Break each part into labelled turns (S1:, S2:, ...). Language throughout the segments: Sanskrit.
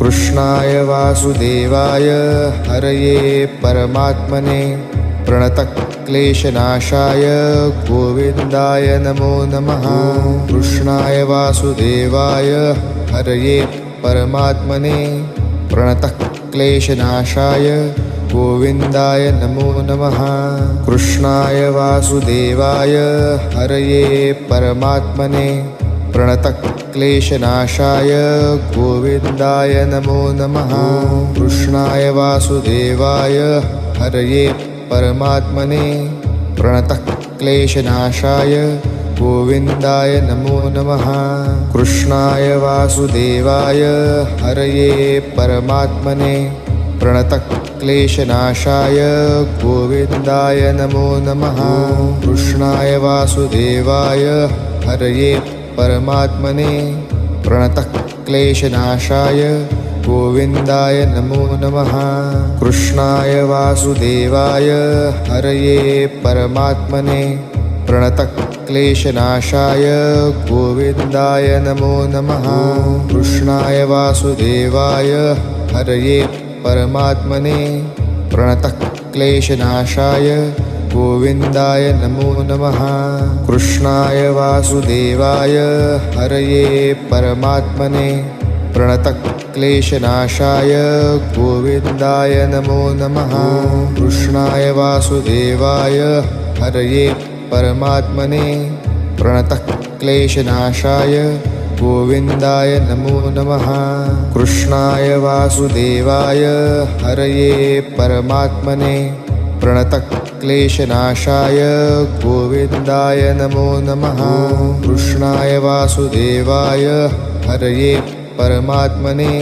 S1: कृष्णाय वासुदेवाय हरये परमात्मने प्रणतक्लेशनाशाय गोविन्दाय नमो नमः। कृष्णाय वासुदेवाय हरये परमात्मने प्रणतक्लेशनाशाय गोविन्दाय नमो नमः। कृष्णाय वासुदेवाय हरये परमात्मने प्रणतक्लेशनाशाय गोविन्दाय नमो नमः। कृष्णाय वासुदेवाय हरये परमात्मने प्रणतक्लेशनाशाय गोविन्दाय नमो नमः। कृष्णाय वासुदेवाय हरये परमात्मने प्रणतक्लेशनाशाय गोविन्दाय नमो नमः। कृष्णाय वासुदेवाय हरये परमात्मने प्रणतक्लेशनाशाय गोविन्दाय नमो नमः। कृष्णाय वासुदेवाय हरये परमात्मने प्रणतक्लेशनाशाय गोविन्दाय नमो नमः। कृष्णाय वासुदेवाय हरये परमात्मने प्रणतक्लेशनाशाय गोविन्दाय नमो नमः। कृष्णाय वासुदेवाय हरये परमात्मने प्रणतक्लेशनाशाय गोविन्दाय नमो नमः। कृष्णाय वासुदेवाय हरये परमात्मने प्रणतक्लेशनाशाय गोविन्दाय नमो नमः। कृष्णाय वासुदेवाय हरये परमात्मने प्रणतक्लेशनाशाय गोविन्दाय नमो नमः। कृष्णाय वासुदेवाय हरये परमात्मने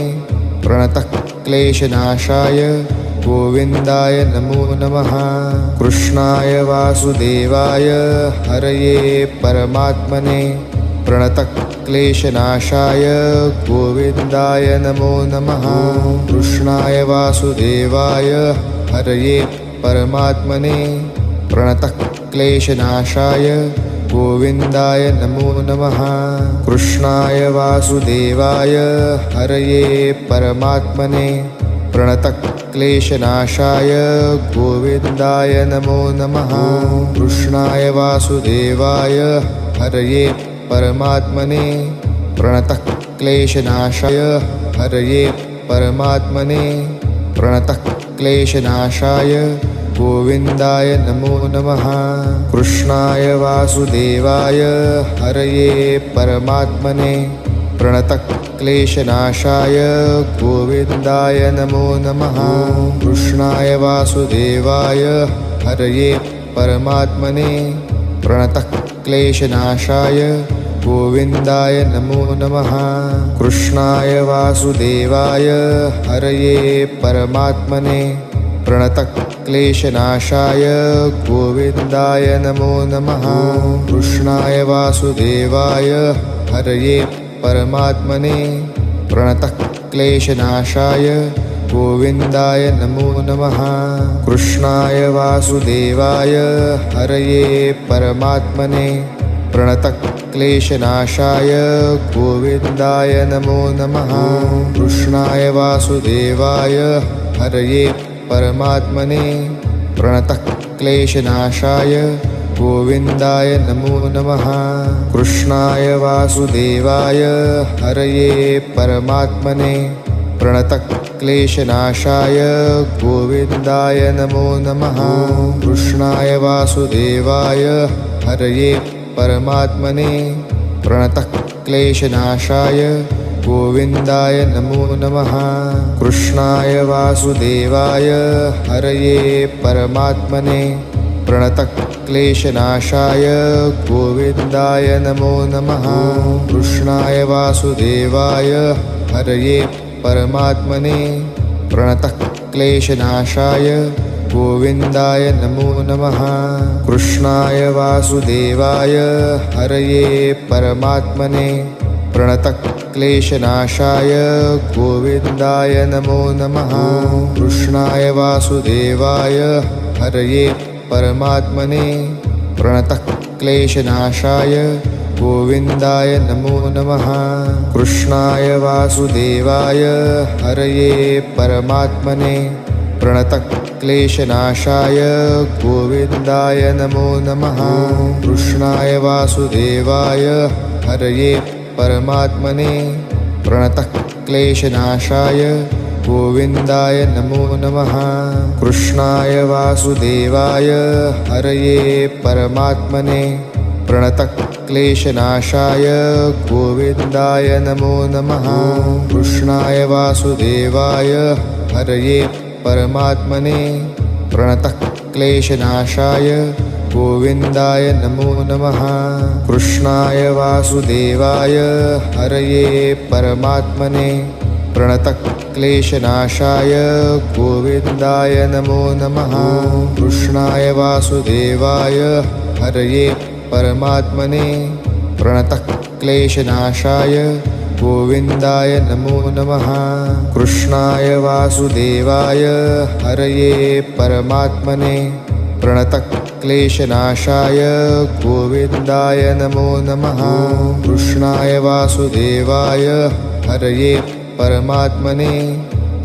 S1: प्रणतक्लेशनाशाय गोविन्दाय नमो नमः। कृष्णाय वासुदेवाय हरये परमात्मने प्रणतक्लेशनाशाय गोविन्दाय नमो नमः। कृष्णाय वासुदेवाय हरये परमात्मने प्रणतक्लेशनाशाय गोविन्दाय नमो नमः। कृष्णाय वासुदेवाय हरये परमात्मने प्रणतक्लेशनाशाय गोविन्दाय नमो नमः। कृष्णाय वासुदेवाय हरये परमात्मने प्रणतक्लेशनाशाय हरये परमात्मने प्रणतक्लेशनाशाय गोविन्दाय नमो नमः। कृष्णाय वासुदेवाय हरये परमात्मने प्रणतक्लेशनाशाय गोविन्दाय नमो नमः। कृष्णाय वासुदेवाय हरये परमात्मने प्रणतक्लेशनाशाय गोविन्दाय नमो नमः। कृष्णाय वासुदेवाय हरये परमात्मने प्रणतक्लेशनाशाय गोविन्दाय नमो नमः। कृष्णाय वासुदेवाय हरये परमात्मने प्रणतक्लेशनाशाय गोविन्दाय नमो नमः। कृष्णाय वासुदेवाय हरये परमात्मने प्रणतक्लेशनाशाय गोविन्दाय नमो नमः। कृष्णाय वासुदेवाय हरये परमात्मने प्रणतक्लेशनाशाय गोविन्दाय नमो नमः। कृष्णाय वासुदेवाय हरये परमात्मने प्रणतक्लेशनाशाय गोविन्दाय नमो नमः। कृष्णाय वासुदेवाय हरये परमात्मने प्रणतक्लेशनाशाय गोविन्दाय नमो नमः। कृष्णाय वासुदेवाय हरये परमात्मने प्रणतक्लेशनाशाय गोविन्दाय नमो नमः। कृष्णाय वासुदेवाय हरये परमात्मने प्रणतक्लेशनाशाय गोविन्दाय नमो नमः। कृष्णाय वासुदेवाय हरये परमात्मने प्रणतक्लेशनाशाय गोविन्दाय नमो नमः। कृष्णाय वासुदेवाय हरये परमात्मने प्रणतक्लेशनाशाय गोविन्दाय नमो नमः। कृष्णाय वासुदेवाय हरये परमात्मने प्रणतक्लेशनाशाय गोविन्दाय नमो नमः। कृष्णाय वासुदेवाय हरये परमात्मने प्रणतक्लेशनाशाय गोविन्दाय नमो नमः। कृष्णाय वासुदेवाय हरये परमात्मने प्रणतक्लेशनाशाय गोविन्दाय नमो नमः। कृष्णाय वासुदेवाय हरये परमात्मने प्रणतक्लेशनाशाय गोविन्दाय नमो नमः। कृष्णाय वासुदेवाय हरये परमात्मने प्रणतक्लेशनाशाय गोविन्दाय नमो नमः। कृष्णाय वासुदेवाय हरये परमात्मने प्रणतक्लेशनाशाय गोविन्दाय नमो नमः। कृष्णाय वासुदेवाय हरये परमात्मने प्रणतक्लेशनाशाय गोविन्दाय नमो नमः। कृष्णाय वासुदेवाय हरये परमात्मने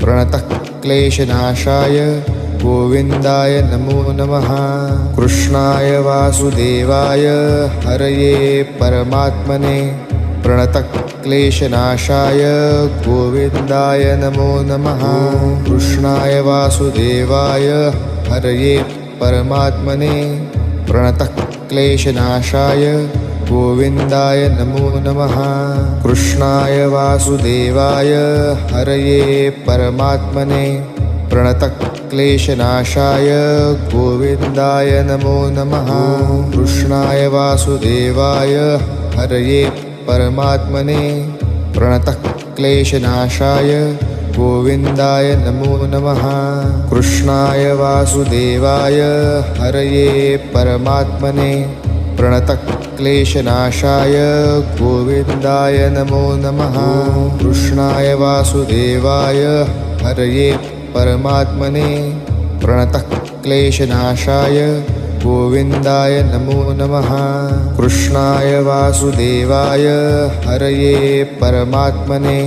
S1: प्रणतक्लेशनाशाय गोविन्दाय नमो नमः। कृष्णाय वासुदेवाय हरये परमात्मने प्रणतक्लेशनाशाय गोविन्दाय नमो नमः। कृष्णाय वासुदेवाय हरये परमात्मने प्रणतक्लेशनाशाय गोविन्दाय नमो नमः। कृष्णाय वासुदेवाय हरये परमात्मने प्रणतक्लेशनाशाय गोविन्दाय नमो नमः। कृष्णाय वासुदेवाय हरये परमात्मने प्रणतक्लेशनाशाय गोविन्दाय नमो नमः। कृष्णाय वासुदेवाय हरये परमात्मने प्रणतक्लेशनाशाय गोविन्दाय नमो नमः। कृष्णाय वासुदेवाय हरये परमात्मने प्रणतक्लेशनाशाय गोविन्दाय नमो नमः। कृष्णाय वासुदेवाय हरये परमात्मने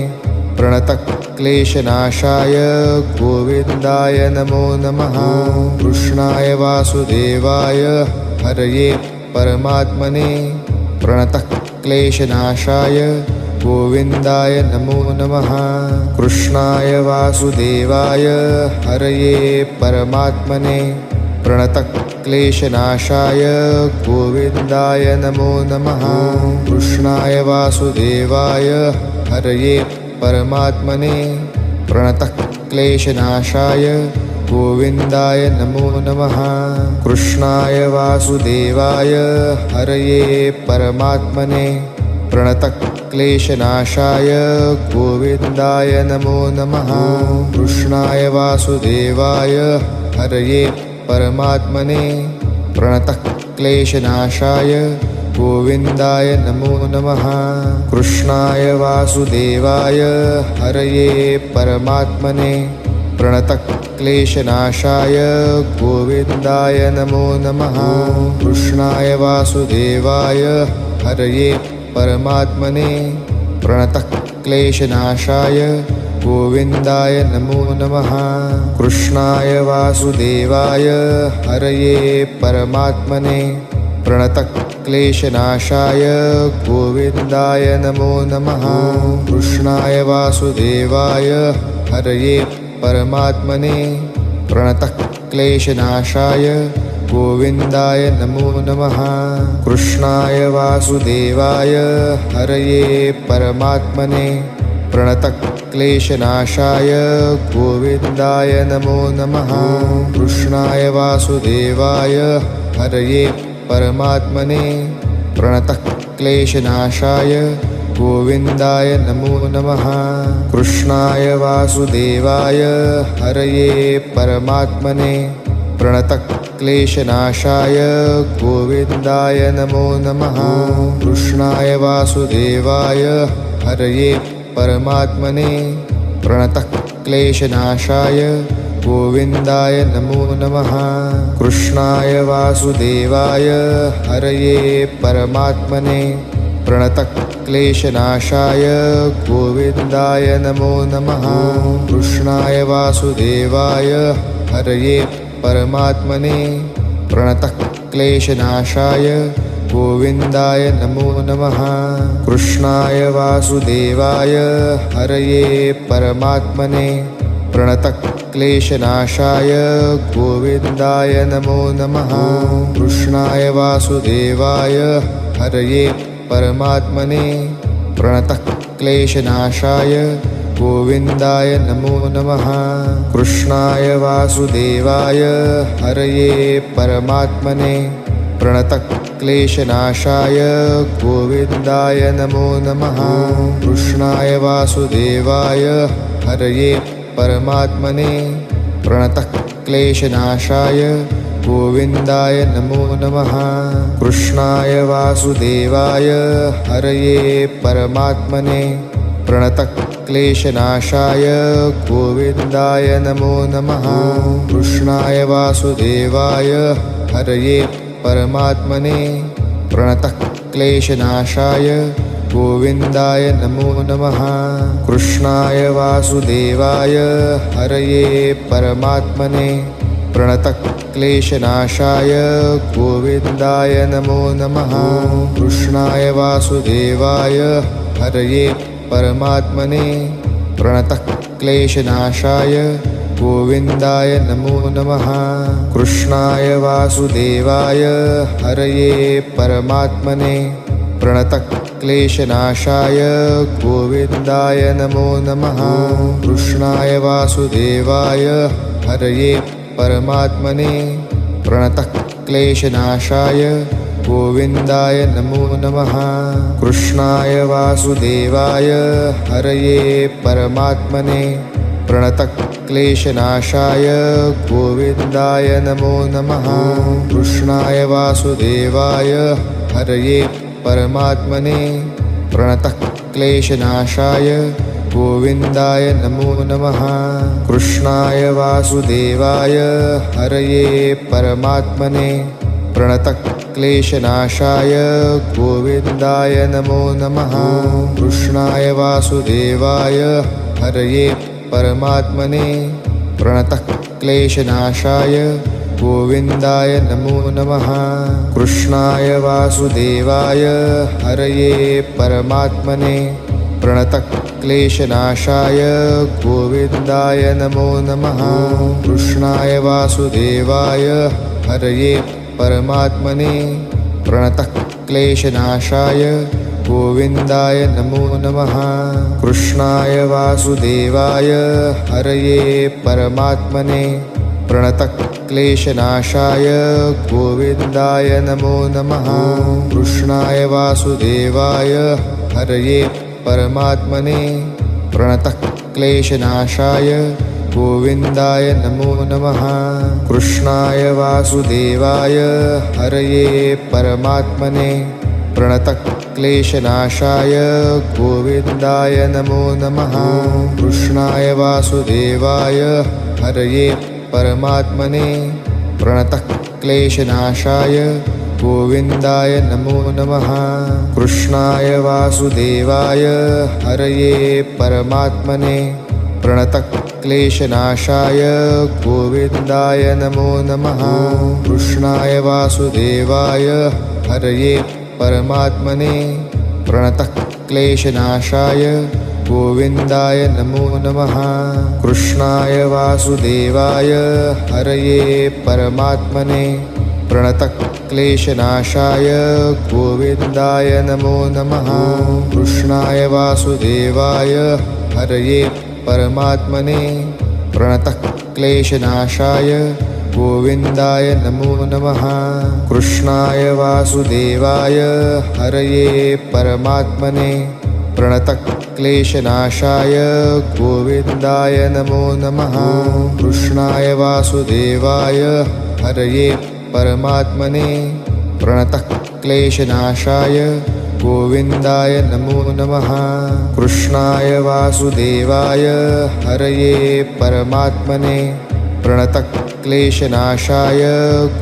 S1: प्रणतक्लेशनाशाय गोविन्दाय नमो नमः। कृष्णाय वासुदेवाय हरये परमात्मने प्रणतक्लेशनाशाय गोविन्दाय नमो नमः। कृष्णाय वासुदेवाय हरये परमात्मने प्रणतक्लेशनाशाय गोविन्दाय नमो नमः। कृष्णाय वासुदेवाय हरये परमात्मने प्रणतक्लेशनाशाय गोविन्दाय नमो नमः। कृष्णाय वासुदेवाय हरये परमात्मने प्रणतक्लेशनाशाय गोविन्दाय नमो नमः। कृष्णाय वासुदेवाय हरये परमात्मने प्रणतक्लेशनाशाय गोविन्दाय नमो नमः। कृष्णाय वासुदेवाय हरये परमात्मने प्रणतक्लेशनाशाय गोविन्दाय नमो नमः। कृष्णाय वासुदेवाय हरये परमात्मने प्रणतक्लेशनाशाय गोविन्दाय नमो नमः। कृष्णाय वासुदेवाय हरये परमात्मने प्रणतक्लेशनाशाय गोविन्दाय नमो नमः। कृष्णाय वासुदेवाय हरये परमात्मने प्रणतक्लेशनाशाय गोविन्दाय नमो नमः। कृष्णाय वासुदेवाय हरये परमात्मने प्रणतक्लेशनाशाय गोविन्दाय नमो नमः। कृष्णाय वासुदेवाय हरये परमात्मने प्रणतक्लेशनाशाय गोविन्दाय नमो नमः। कृष्णाय वासुदेवाय हरये परमात्मने प्रणतक्लेशनाशाय गोविन्दाय नमो नमः। कृष्णाय वासुदेवाय हरये परमात्मने प्रणतक्लेशनाशाय गोविन्दाय नमो नमः। कृष्णाय वासुदेवाय हरये परमात्मने प्रणतक्लेशनाशाय गोविन्दाय नमो नमः। कृष्णाय वासुदेवाय हरये परमात्मने प्रणतक्लेशनाशाय गोविन्दाय नमो नमः। कृष्णाय वासुदेवाय हरये परमात्मने प्रणतक्लेशनाशाय गोविन्दाय नमो नमः। कृष्णाय वासुदेवाय हरये परमात्मने प्रणतक्लेशनाशाय गोविन्दाय नमो नमः। कृष्णाय वासुदेवाय हरये परमात्मने प्रणतक्लेशनाशाय गोविन्दाय नमो नमः। कृष्णाय वासुदेवाय हरये परमात्मने प्रणतक्लेशनाशाय गोविन्दाय नमो नमः। कृष्णाय वासुदेवाय हरये परमात्मने प्रणतक्लेशनाशाय गोविन्दाय नमो नमः। कृष्णाय वासुदेवाय हरये परमात्मने प्रणतक्लेशनाशाय गोविन्दाय नमो नमः। कृष्णाय वासुदेवाय हरये परमात्मने प्रणतक्लेशनाशाय गोविन्दाय नमो नमः। कृष्णाय वासुदेवाय हरये परमात्मने प्रणतक्लेशनाशाय गोविन्दाय नमो नमः। कृष्णाय वासुदेवाय हरये परमात्मने प्रणतक्लेशनाशाय गोविन्दाय नमो नमः। कृष्णाय वासुदेवाय हरये परमात्मने प्रणतक्लेशनाशाय गोविन्दाय नमो नमः। कृष्णाय वासुदेवाय हरये परमात्मने प्रणतक्लेशनाशाय गोविन्दाय नमो नमः। कृष्णाय वासुदेवाय हरये परमात्मने प्रणतक्लेशनाशाय गोविन्दाय नमो नमः। कृष्णाय वासुदेवाय हरये परमात्मने प्रणतक्लेशनाशाय गोविन्दाय नमो नमः। कृष्णाय वासुदेवाय हरये परमात्मने प्रणतक्लेशनाशाय गोविन्दाय नमो नमः। कृष्णाय वासुदेवाय हरये परमात्मने प्रणतक्लेशनाशाय गोविन्दाय नमो नमः। कृष्णाय वासुदेवाय हरये परमात्मने प्रणतक्लेशनाशाय गोविन्दाय नमो नमः। कृष्णाय वासुदेवाय हरये परमात्मने प्रणतक्लेशनाशाय गोविन्दाय नमो नमः। कृष्णाय वासुदेवाय हरये परमात्मने प्रणतक्लेशनाशाय गोविन्दाय नमो नमः। कृष्णाय वासुदेवाय हरये परमात्मने प्रणतक्लेशनाशाय गोविन्दाय नमो नमः। कृष्णाय वासुदेवाय हरये परमात्मने प्रणतक्लेशनाशाय गोविन्दाय नमो नमः। कृष्णाय वासुदेवाय हरये परमात्मने प्रणतक्लेशनाशाय गोविन्दाय नमो नमः। कृष्णाय वासुदेवाय हरये परमात्मने प्रणतक्लेशनाशाय गोविन्दाय नमो नमः। कृष्णाय वासुदेवाय हरये परमात्मने प्रणतक्लेशनाशाय गोविन्दाय नमो नमः। कृष्णाय वासुदेवाय हरये परमात्मने प्रणतक्लेशनाशाय गोविन्दाय नमो नमः। कृष्णाय वासुदेवाय हरये परमात्मने प्रणतक्लेशनाशाय गोविन्दाय नमो नमः। कृष्णाय वासुदेवाय हरये परमात्मने प्रणतक्लेशनाशाय गोविन्दाय नमो नमः। कृष्णाय वासुदेवाय हरये परमात्मने प्रणतक्लेशनाशाय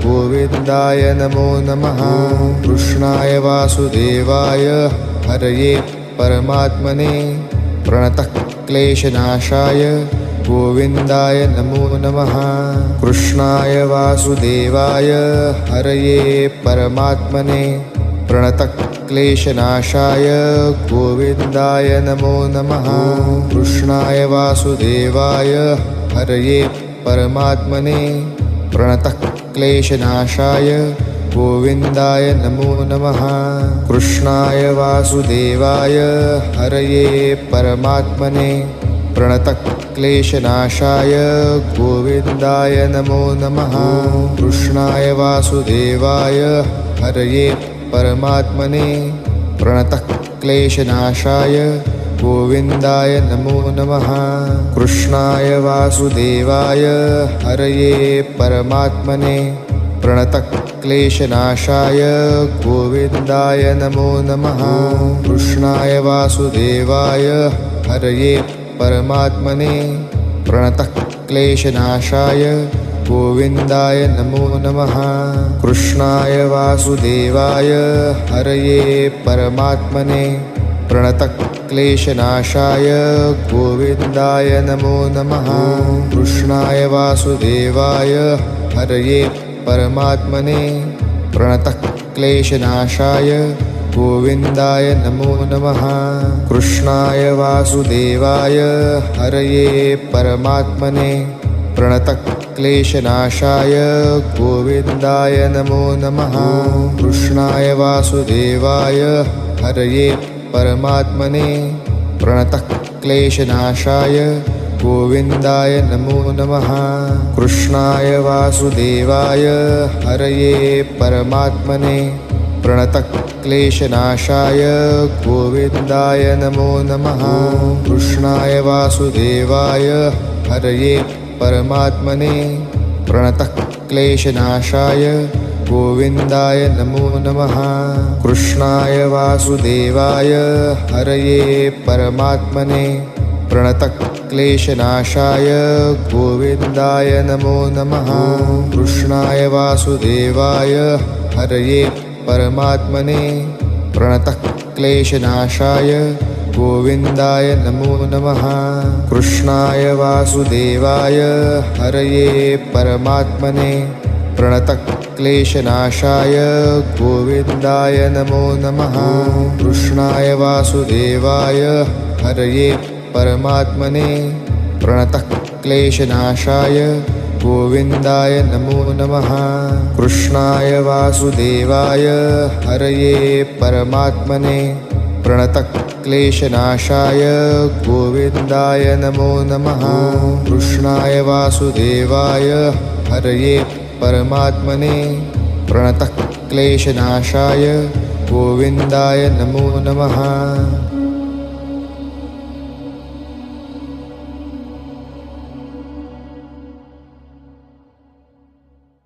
S1: गोविन्दाय नमो नमः। कृष्णाय वासुदेवाय हरये परमात्मने प्रणतः क्लेशनाशाय गोविन्दाय नमो नमः। कृष्णाय वासुदेवाय हरये परमात्मने प्रणतः क्लेशनाशाय गोविन्दाय नमो नमः। कृष्णाय वासुदेवाय हरये परमात्मने प्रणतः क्लेशनाशाय गोविन्दाय नमो नमः। कृष्णाय वासुदेवाय हरये परमात्मने प्रणतः क्लेशनाशाय गोविन्दाय नमो नमः। कृष्णाय वासुदेवाय हरये परमात्मने प्रणतः क्लेशनाशाय गोविन्दाय नमो नमः। कृष्णाय वासुदेवाय हरये परमात्मने प्रणतः क्लेशनाशाय गोविन्दाय नमो नमः। कृष्णाय वासुदेवाय हरये परमात्मने प्रणतः क्लेशनाशाय गोविन्दाय नमो नमः। कृष्णाय वासुदेवाय हरये परमात्मने प्रणतः क्लेशनाशाय गोविन्दाय नमो नमः। कृष्णाय वासुदेवाय हरये परमात्मने प्रणतः क्लेशनाशाय गोविन्दाय नमो नमः। कृष्णाय वासुदेवाय हरये परमात्मने प्रणतः क्लेशनाशाय गोविन्दाय नमो नमः। कृष्णाय वासुदेवाय हरये परमात्मने प्रणतः क्लेशनाशाय गोविन्दाय नमो नमः। कृष्णाय वासुदेवाय हरये परमात्मने प्रणतः क्लेशनाशाय गोविन्दाय नमो नमः। कृष्णाय वासुदेवाय हरये परमात्मने प्रणतः क्लेशनाशाय गोविन्दाय नमो नमः। कृष्णाय वासुदेवाय हरये परमात्मने प्रणतः क्लेशनाशाय गोविन्दाय नमो नमः। कृष्णाय वासुदेवाय हरये परमात्मने प्रणतः क्लेशनाशाय गोविन्दाय नमो नमः। कृष्णाय वासुदेवाय हरये परमात्मने प्रणतः क्लेशनाशाय गोविन्दाय नमो नमः। कृष्णाय वासुदेवाय हरये परमात्मने प्रणतः क्लेशनाशाय गोविन्दाय नमो नमः। कृष्णाय वासुदेवाय हरये परमात्मने प्रणतः क्लेशनाशाय गोविन्दाय नमो नमः। कृष्णाय वासुदेवाय हरये परमात्मने प्रणतः क्लेशनाशाय गोविन्दाय नमो नमः।